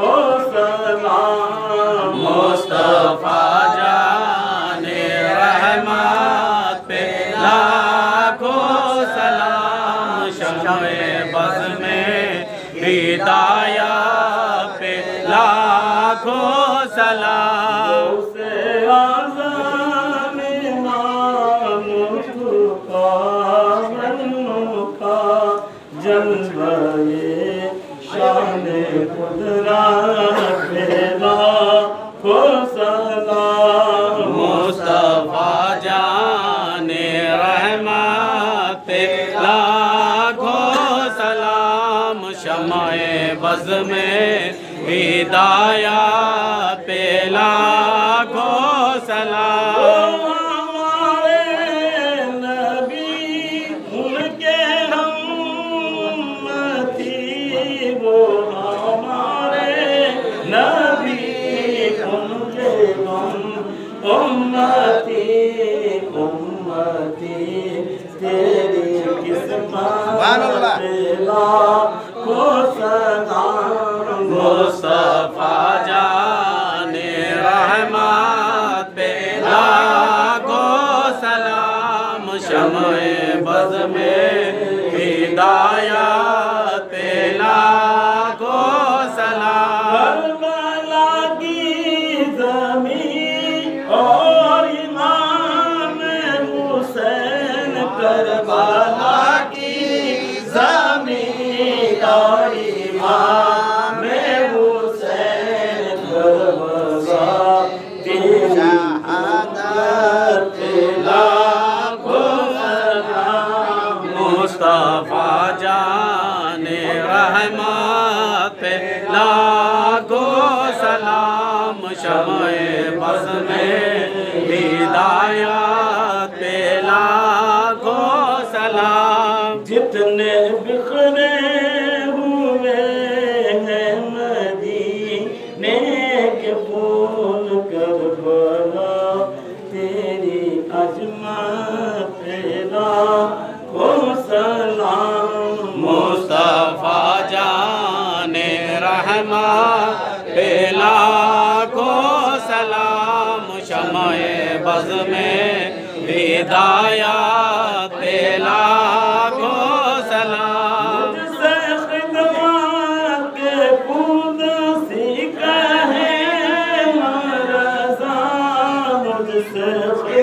को सलाम। मुस्तफा जाने रहमत पे लाखों सलाम। शम्ए बज़ में हिदायत पे लाखों सलाम। उसे आज़म नाम का का जलवे शान कुदरत पे लाखों सलाम। मुस्तफा जाने रहमत पे लाखों सलाम। शम्ए बज़ में हिदायत पे लाखों सलाम। उम्मती उम्मती तेरी किस्मत को सलाम। मुस्तफा जाने रहमत पे लाखों सलाम। शम्ए बज़ में हिदायत पे लाखों सलाम। करबला की ज़मीं और इमाम हुसैन। करबला की ज़मीं और इमाम हुसैन। करबला की शहादत पे लाखों सलाम। मुस्तफा जाने रहमत पे लाखों सलाम। शम्ए बज़ में हिदायत पे लाखों सलाम। जितने बिखरे हुए हैं मदीने के फूल। करबला तेरी अजमत पे लाखों सलाम। मुस्तफा जाने रहमत पे लाखों सलाम। शम्ए बज़ में हिदायत पे लाखों